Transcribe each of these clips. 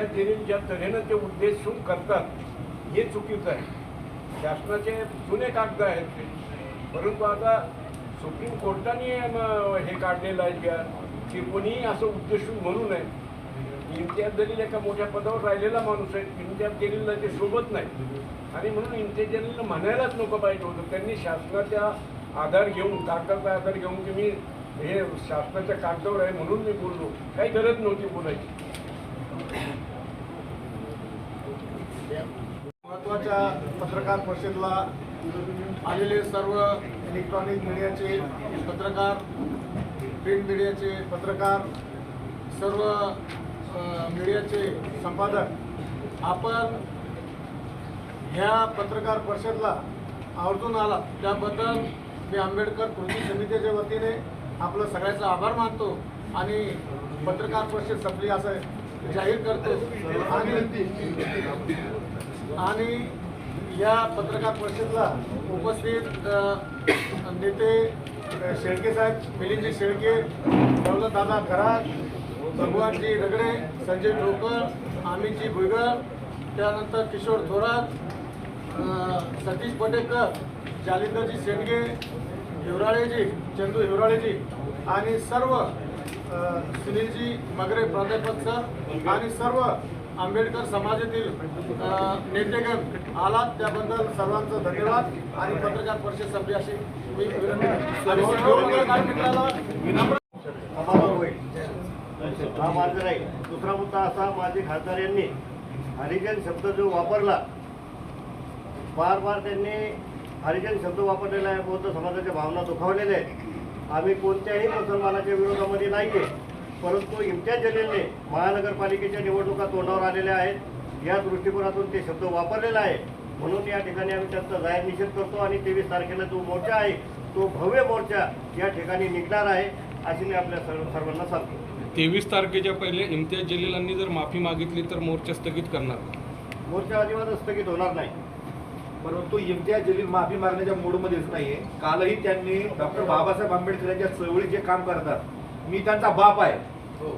इम्तियाज जलील ज्या तऱ्हेनं ते उद्देशून करतात हे चुकीचं आहे। शासनाचे जुने कागद आहेत ते, परंतु आता सुप्रीम कोर्टाने हे काढलेलं आहे की कोणीही असं उद्देशून म्हणू नये। इम्तियाज जलील एका मोठ्या पदावर राहिलेला माणूस आहे, इम्तियाज जलीलला ते सोबत नाही आणि म्हणून इम्तियाज जलीलला म्हणायलाच नको पाहिजे होतं। त्यांनी शासनाचा आधार घेऊन, कागदाचा आधार घेऊन की मी हे शासनाच्या कागदावर आहे म्हणून मी बोललो, काही गरज नव्हती बोलायची। महत्त्वाच्या पत्रकार परिषदेला आलेले सर्व इलेक्ट्रॉनिक मीडियाचे पत्रकार, प्रिंट मीडियाचे पत्रकार, सर्व मीडियाचे संपादक, आपण ह्या पत्रकार परिषदेला आवर्जून आला त्याबद्दल मी आंबेडकर कृती समितीच्या वतीने आपलं सगळ्याचा आभार मानतो आणि पत्रकार परिषद संपली असं जाहीर करतो। आणि या पत्रकार परिषदेला उपस्थित नेते शेळके साहेब, मिलिंदजी शेळके, दौलतदादा कराड, भगवानजी रगडे, संजय ठोकर, अमितजी भुईगर, त्यानंतर किशोर थोरात, सतीश पटेकर, जालिंदरजी शेंडगे, हिवराळेजी, चंदू हिवराळेजी आणि सर्व सुनीलजी मगरे प्राध्यापक सर आणि सर्व आंबेडकर समाजातील नेतेगण आलात त्याबद्दल सर्वांचं धन्यवाद। आणि पत्रकार परिषद संपली अशी मी विनंती हा मार्ग नाही। दुसरा मुद्दा असा, माझे खासदार यांनी हरिजन शब्द जो वापरला, बार बार त्यांनी हरिजन शब्द वापरलेला आहे, बौद्ध समाजाच्या भावना दुखावलेल्या आहेत। आम्ही कोणत्याही मुसलमानाच्या विरोधामध्ये नाही आहे, परंतु इम्तियाज जलीलने महानगरपालिकेच्या निवडणुका तोंडावर आलेल्या आहेत या दृष्टिकोनातून ते शब्द वापरलेला आहे। म्हणून या ठिकाणी आम्ही त्यांचा जाहीर निषेध करतो आणि 23 तारखेला जो मोर्चा आहे तो भव्य मोर्चा या ठिकाणी निघणार आहे अशी मी आपल्या सर्वांना सांगतो। 23 तारखेच्या पहिले इम्तियाज जलीलांनी जर माफी मागितली तर मोर्चा स्थगित करणार? मोर्चा अजिबात स्थगित होणार नाही। परंतु इम्तियाज जलील माफी मागण्याच्या मूडमध्येच नाहीये। कालही त्यांनी डॉक्टर बाबासाहेब आंबेडकरांच्या चळवळीत जे काम करतात, मी त्यांचा बाप आहे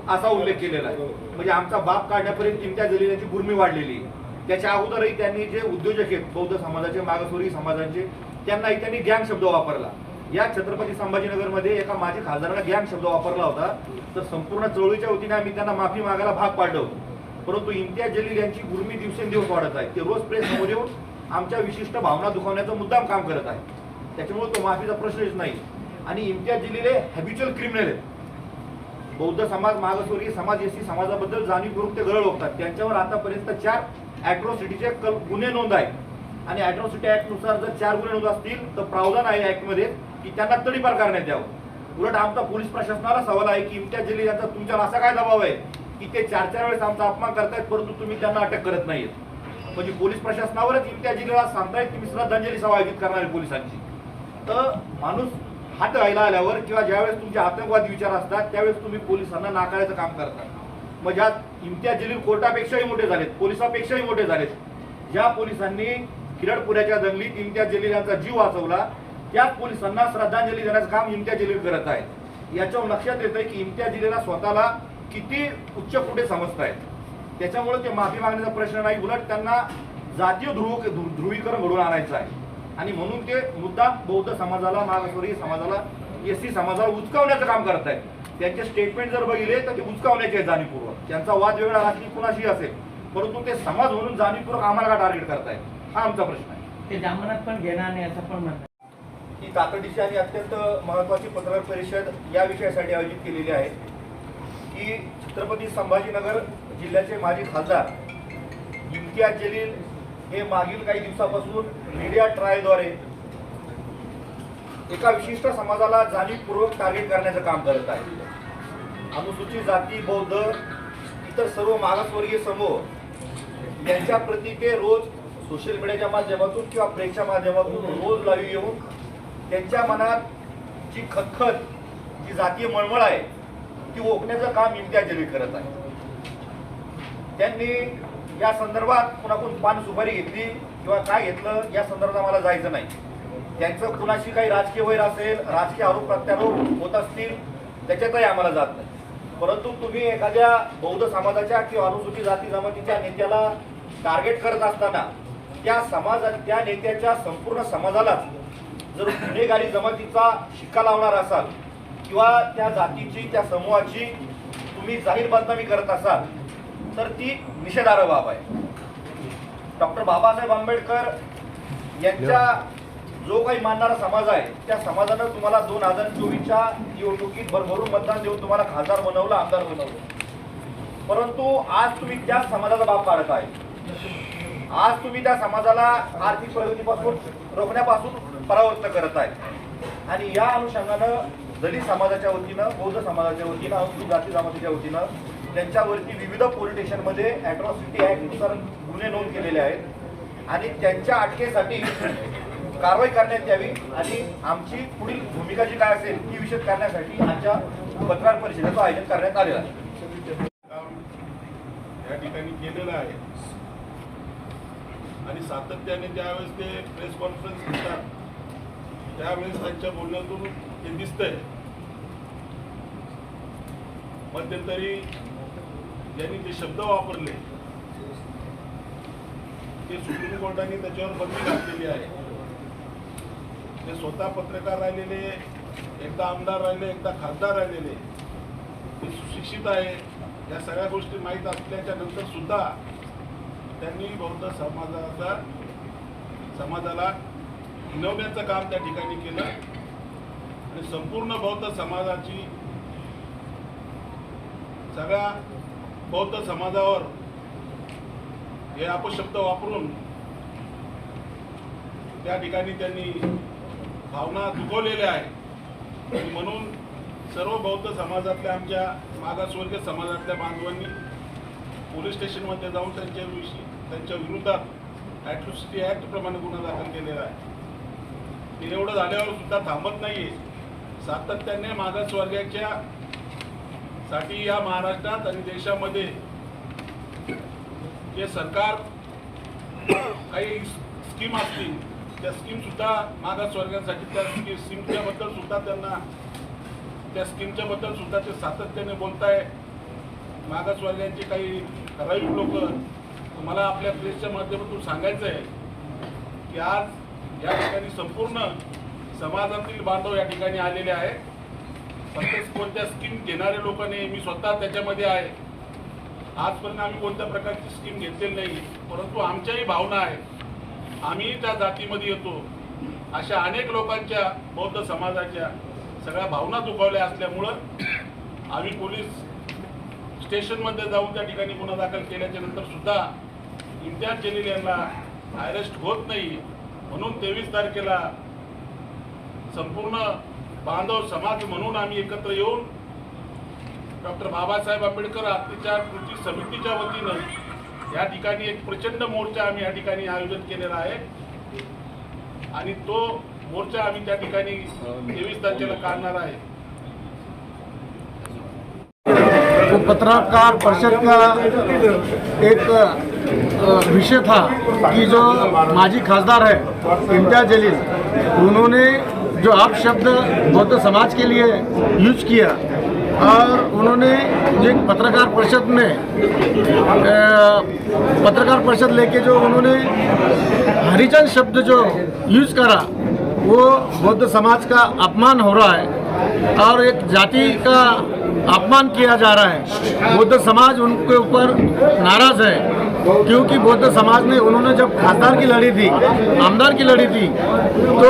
असा उल्लेख केलेला आहे। म्हणजे आमचा बाप काढण्यापर्यंत इम्तियाज जलील यांची गुर्मी वाढलेली। त्याच्या अगोदरही त्यांनी जे उद्योजक आहेत बौद्ध समाजाचे, मागासवर्गीय समाजाचे, त्यांनाही त्यांनी गँग शब्द वापरला। या छत्रपती संभाजीनगरमध्ये एका माजी खासदारांना गँग शब्द वापरला होता, तर संपूर्ण चळवळीच्या वतीने आम्ही त्यांना माफी मागायला भाग पाडलं होतं। परंतु इम्तियाज जलील यांची गुर्मी दिवसेंदिवस वाढत आहे। ते रोज प्रेस समोर येऊन आमच्या विशिष्ट भावना दुखावण्याचं मुद्दाम काम करत आहे, त्याच्यामुळे तो माफीचा प्रश्नच नाही। आणि इम्तियाज जलील हे हॅबिच्युअल क्रिमिनल आहेत। बौद्ध समाज, मागासवर्गीय समाज, एससी समाजाबद्दल जाणीवपूर्वक ते गळ ओकतात। त्यांच्यावर आतापर्यंत 4 ॲट्रॉसिटीचे गुन्हे नोंद आहेत आणि ॲट्रॉसिटी ॲक्टनुसार जर 4 गुन्हे नोंद असतील तर प्रावधान आहे ॲक्टमध्ये की त्यांना तडीपार करण्यात यावं। उलट आमचा पोलीस प्रशासनाला सवाल आहे की इम्तियाज जलील यांचा तुमच्यावर असा काय दबाव आहे की ते 4 वेळेस आमचा अपमान करतायत परंतु तुम्ही त्यांना अटक करत नाहीत? म्हणजे पोलीस प्रशासनावरच इम्तियाज जलीलला सांगतायत की मी श्रद्धांजली सभा आयोजित करणार आहे पोलिसांची। तर माणूस हात राहिला आल्यावर किंवा ज्यावेळेस तुमचे आतंकवादी विचार असतात त्यावेळेस तुम्ही पोलिसांना नाकारायचं काम करता। म्हणजे आज इम्तियाज जलील कोर्टापेक्षाही मोठे झालेत, पोलिसांपेक्षाही मोठे झालेत। ज्या पोलिसांनी किरडपुऱ्याच्या दंगलीत इम्तियाज जलील यांचा जीव वाचवला त्याच पोलिसांना श्रद्धांजली देण्याचं काम इम्तियाज जलील करत आहे। याच्यावर लक्षात येतंय की इम्तियाज जलीलला स्वतःला किती उच्च कुठे समजतायत। त्याच्यामुळे ते माफी मागण्याचा प्रश्न नाही, उलट त्यांना जातीय ध्रुवीकरण घडवून आणायचं आहे। आणि म्हणून ते मुद्दा बौद्ध समाजाला, मागासवर्गीय समाजाला, एससी समाजाला उचकावण्याचं काम करत आहेत। त्यांचे स्टेटमेंट जर बघितले तर ते उचकावण्याचे जाणीवपूर्वक, त्यांचा वाद वेगळा राजकीय कुणाशी असेल परंतु ते समाज म्हणून जाणीवपूर्वक आम्हाला का टार्गेट करतायत, हा आमचा प्रश्न आहे। ते जामनात पण घेणार नाही असं पण म्हणतात। ही तातडीची आणि अत्यंत महत्त्वाची पत्रकार परिषद या विषयासाठी आयोजित केलेली आहे की छत्रपती संभाजीनगर जिल्ह्याचे माजी खासदार इम्तियाज जलील हे मागील काही दिवसापासून मीडिया ट्रायलद्वारे एका विशिष्ट समाजाला जाणीवपूर्वक टार्गेट करण्याचं काम करत आहे। अनुसूचित जाती, बौद्ध, इतर सर्व मागासवर्गीय समूह यांच्या प्रति ते रोज सोशल मीडियाच्या माध्यमातून किंवा प्रेसच्या माध्यमातून रोज लाईव्ह येऊन त्यांच्या मनात जी खतखत, जी जातीय मळमळ आहे ती ओकण्याचं काम इम्तियाज जलील करत आहे। त्यांनी या संदर्भात कुणाकडून पान सुपारी घेतली किंवा काय घेतलं या संदर्भात आम्हाला जायचं नाही। त्यांचं कुणाशी काही राजकीय वैर असेल, राजकीय आरोप प्रत्यारोप होत असतील त्याच्यातही आम्हाला जात नाही। परंतु तुम्ही एखाद्या बौद्ध समाजाच्या किंवा अनुसूचित जाती जमातीच्या नेत्याला टार्गेट करत असताना त्या नेत्याच्या संपूर्ण समाजाला जर गुन्हेगारी जमातीचा शिक्का लावणार असाल किंवा त्या जातीची त्या समूहाची तुम्ही जाहीर बदनामी करत असाल तर ती निषेधार्ह बाब आहे. डॉक्टर बाबासाहेब आंबेडकर यांच्या जो काही मानणारा समाज आहे त्या समाजानं तुम्हाला 2024च्या निवडणुकीत भरभरून मतदान देऊन तुम्हाला खासदार बनवलं, आमदार बनवलं. परंतु आज तुम्ही त्या समाजाचा बाप काढत आहे. आज तुम्ही त्या समाजाला आर्थिक प्रगतीपासून रोखण्यापासून परावृत्त करत आहे आणि या अनुषंगानं दलित समाजाच्या वतीनं, बौद्ध समाजाच्या वतीनं, अनुसूचित जाती जमातीच्या वतीनं त्यांच्यावरती विविध पोलीस स्टेशनमध्ये ॲट्रॉसिटी ॲक्टनुसार गुन्हे नोंद केलेले आहेत आणि त्यांच्या अटकेसाठी कारवाई करण्यात यावी आणि आमची पुढील भूमिका जी काय असेल ती विषद करण्यासाठी आजच्या पत्रकार परिषदेचं आयोजन करण्यात आलेलं आहे. या ठिकाणी केलेलं आहे आणि सातत्याने ज्यावेळेस ते प्रेस कॉन्फरन्स घेतात त्यावेळेस त्यांच्या बोलण्यातून हे दिसतंय. मध्यंतरी ज्यांनी जे शब्द वापरले ते सुप्रीम कोर्टाने त्याच्यावर बंदी घातलेली आहे. ते स्वतः पत्रकार राहिलेले, एकदा आमदार राहिले, एकदा खासदार राहिलेले, ते सुशिक्षित आहे. या सगळ्या गोष्टी माहीत असल्याच्या नंतर सुद्धा त्यांनी बौद्ध समाजाला हिनवण्याचं काम त्या ठिकाणी केलं आणि संपूर्ण बौद्ध समाजाची, सगळ्या बौद्ध समाजावर हे अपशब्द वापरून त्या ठिकाणी त्यांनी भावना दुखवलेल्या आहेत. आणि म्हणून सर्व बौद्ध समाजातल्या, आमच्या मागासवर्गीय समाजातल्या बांधवांनी पोलीस स्टेशनमध्ये जाऊन त्यांच्या विरोधात ॲट्रॉसिटी ॲक्ट प्रमाणे गुन्हा दाखल केलेला आहे. ते एवढं झाल्यावर सुद्धा थांबत नाहीये. सातत्याने मागासवर्गीयाच्या साठी या महाराष्ट्रात आणि देशामध्ये जे सरकार काही स्कीम असतील त्या स्कीम सुद्धा मागासवर्गीयांसाठी, त्या स्कीमच्या बद्दल सुद्धा ते सातत्याने बोलताय. मागासवर्गीयांचे काही ठराविक लोक, मला आपल्या प्रेसच्या माध्यमातून सांगायचं आहे की आज या ठिकाणी संपूर्ण समाजातील बांधव या ठिकाणी आलेले आहेत. फक्त कोणत्या स्कीम घेणारे लोक नाही, मी स्वतः त्याच्यामध्ये आहे. आजपर्यंत आम्ही कोणत्या प्रकारची स्कीम घेतलेली नाही, परंतु आमच्याही भावना आहेत. आम्ही त्या जातीमध्ये येतो. अशा अनेक लोकांच्या, बौद्ध समाजाच्या सगळ्या भावना दुखावल्या असल्यामुळं आम्ही पोलीस स्टेशनमध्ये जाऊन त्या ठिकाणी गुन्हा दाखल केल्याच्या नंतर सुद्धा इम्तियाज जलील यांना अरेस्ट होत नाही. म्हणून 23 तारखेला संपूर्ण बांधव समाज म्हणून आम्ही एकत्र येऊन डॉक्टर बाबासाहेब आंबेडकर अत्याचार कृती समितीच्या वतीनं या ठिकाणी एक प्रचंड मोर्चा आम्ही या ठिकाणी आयोजन केलेला आहे आणि तो मोर्चा आम्ही त्या ठिकाणी 23 तारखेला काढणार आहे. तो पत्रकार परिषद का एक विषय था कि जो माजी खासदार है इम्तियाज जलील, उन्होंने जो अपशब्द बौद्ध समाज के लिए यूज किया और उन्होंने जो पत्रकार परिषद लेके जो उन्होंने हरिजन शब्द जो यूज करा वो बौद्ध समाज का अपमान हो रहा है और एक जाति का अपमान किया जा रहा है. बौद्ध समाज उनके ऊपर नाराज है क्योंकि बौद्ध समाज ने, उन्होंने जब खासदार की लड़ी थी, आमदार की लड़ी थी, तो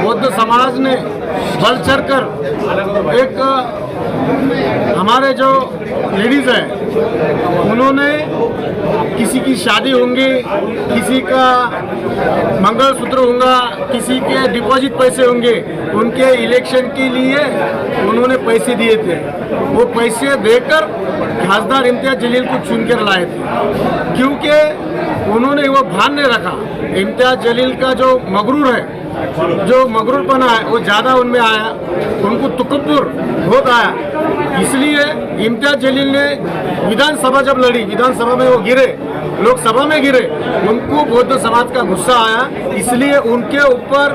बौद्ध समाज ने बढ़ चढ़ कर एक हमारे जो लेडीज हैं उन्होंने किसी की शादी होंगी, किसी का मंगलसूत्र होगा, किसी के डिपॉजिट पैसे होंगे, उनके इलेक्शन के लिए उन्होंने पैसे दिए थे. वो पैसे देकर खासदार इम्तियाज जलील को चुन कर लाए थे क्योंकि उन्होंने वो भान नहीं रखा. इम्तियाज जलील का जो मगरूर है, जो मगरूरपना है वो ज़्यादा उनमें आया, उनको तकब्बुर बहुत आया. इसलिए इम्तियाज जलील ने विधानसभा जब लड़ी, विधानसभा में वो गिरे, लोकसभा में गिरे, उनको बौद्ध समाज का गुस्सा आया. इसलिए उनके ऊपर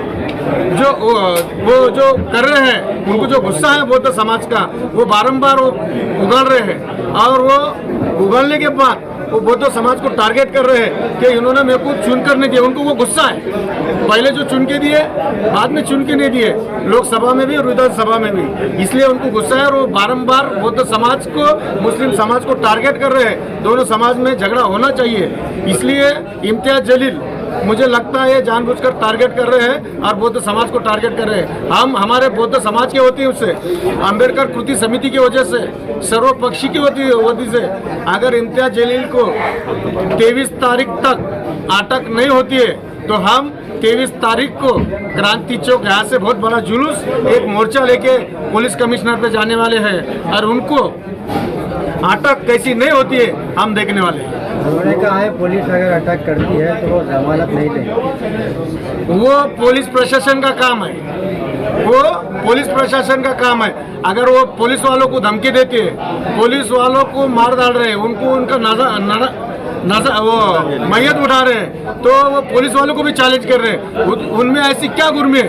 जो वो जो कर रहे हैं, उनको जो गुस्सा है बौद्ध समाज का, वो बारंबार वो उगल रहे हैं और वो उगलने के बाद वो बौद्ध समाज को टारगेट कर रहे हैं कि इन्होंने मेरे को चुनकर नहीं दिया। उनको वो गुस्सा है, पहले जो चुन के दिए बाद में चुन के नहीं दिए, लोकसभा में भी और विधानसभा में भी, इसलिए उनको गुस्सा है और वो बारंबार बौद्ध समाज को मुस्लिम समाज को टारगेट कर रहे हैं। दोनों समाज में झगड़ा होना चाहिए, इसलिए इम्तियाज जलील मुझे लगता है जानबूझकर टारगेट कर रहे हैं और बौद्ध समाज को टारगेट कर रहे हैं। हम हमारे बौद्ध समाज के होती है उससे, अंबेडकर कृति समिति की वजह से, सर्वपक्षी की वजह से अगर इम्तियाज जलील को 23 तारीख तक अटक नहीं होती है तो हम 23 तारीख को क्रांति चौक यहाँ से बहुत बड़ा जुलूस एक मोर्चा लेके पुलिस कमिश्नर पे जाने वाले हैं और उनको अटक कैसी नहीं होती है हम देखने वाले हैं। उन्होंने कहा है पुलिस अगर अटैक करती है तो वो जमानत नहीं देंगे। वो पुलिस प्रशासन का काम है, वो पुलिस प्रशासन का काम है। अगर वो पुलिस वालों को धमकी देती है, पुलिस वालों को मार डाल रहे हैं, उनको उनका वो मैयत उठा रहे हैं, तो वो पुलिस वालों को भी चैलेंज कर रहे हैं। उनमें ऐसी क्या गुर्मी है,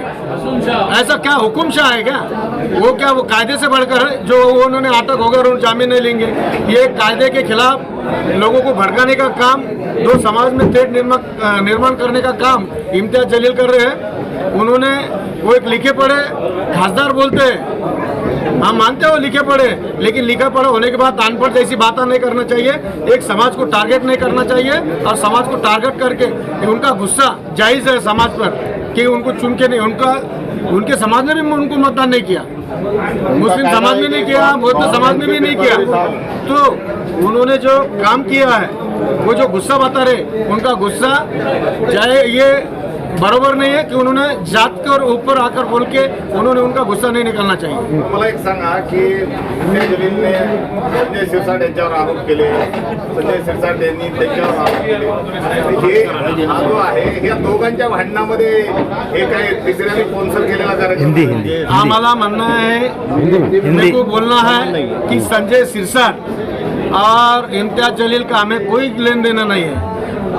ऐसा क्या हुकुमशाह है क्या? वो क्या वो कायदे से बढ़कर है जो उन्होंने अटक होगा और जामीन नहीं लेंगे? ये कायदे के खिलाफ लोगों को भड़काने का काम, दो समाज में तेज निर्माण करने का काम इम्तियाज जलील कर रहे हैं। उन्होंने वो एक लिखे पढ़े खासदार बोलते हैं, हम मानते हो लिखे पढ़े, लेकिन लिखा पढ़ा होने के बाद अनपढ़ जैसी बातें नहीं करना चाहिए। एक समाज को टारगेट नहीं करना चाहिए और समाज को टारगेट करके उनका गुस्सा जायज़ है समाज पर कि उनको चुन के नहीं, उनके समाज ने भी उनको मतदान नहीं किया, मुस्लिम समाज में नहीं किया, बौद्ध समाज में भी नहीं किया। तो उन्होंने जो काम किया है, वो जो गुस्सा बता रहे, उनका गुस्सा चाहे ये बरोबर नहीं है कि उन्होंने जात के और ऊपर आकर बोल के उन्होंने उनका गुस्सा नहीं निकालना चाहिए। मला एक सांगा की इम्तियाज जलीलने संजय सिरसाट यांच्यावर आरोप केले, संजय सिरसाट यांनी त्यांच्यावर आरोप केले, हे हा जो आहे या दोघांच्या भांडणामध्ये हे काय तिसऱ्याने स्पॉन्सर केलेला कार्यक्रम? हमारा मानना है, मेरे को बोलना है कि संजय सिरसाट और इम्तियाज जलील का हमें कोई लेन देना नहीं है।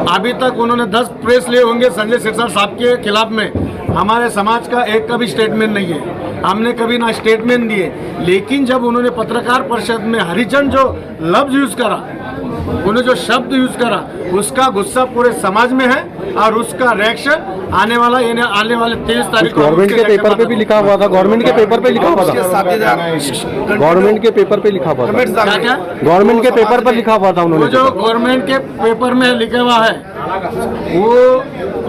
अभी तक उन्होंने 10 प्रेस लिए होंगे संजय सिरसाट साहब के खिलाफ में, हमारे समाज का एक का भी स्टेटमेंट नहीं है, हमने कभी ना स्टेटमेंट दिए। लेकिन जब उन्होंने पत्रकार परिषद में हरिजन जो लफ्ज यूज करा, उन्होंने जो शब्द यूज करा, उसका गुस्सा पूरे समाज में है और उसका रिएक्शन आने वाले 23 तारीख को गवर्नमेंट के पेपर पे भी लिखा हुआ था, गवर्नमेंट के पेपर पे लिखा हुआ था, गवर्नमेंट के पेपर पे लिखा हुआ था, क्या गवर्नमेंट के पेपर पर लिखा हुआ था वो उन्होंने। जो गवर्नमेंट के पेपर में लिखा हुआ है वो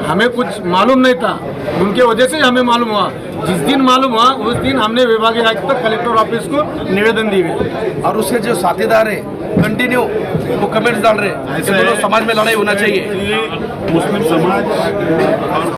हमें कुछ मालूम नहीं था, उनके वजह से हमें मालूम हुआ। जिस दिन मालूम हुआ उस दिन हमने विभागीय आयुक्त तक कलेक्टर ऑफिस को निवेदन दिए और उसके जो साथीदार है कंटिन्यू वो कमेंट्स डाल रहे हैं कि दोनों समाज में लड़ाई होना चाहिए। मुस्लिम समाज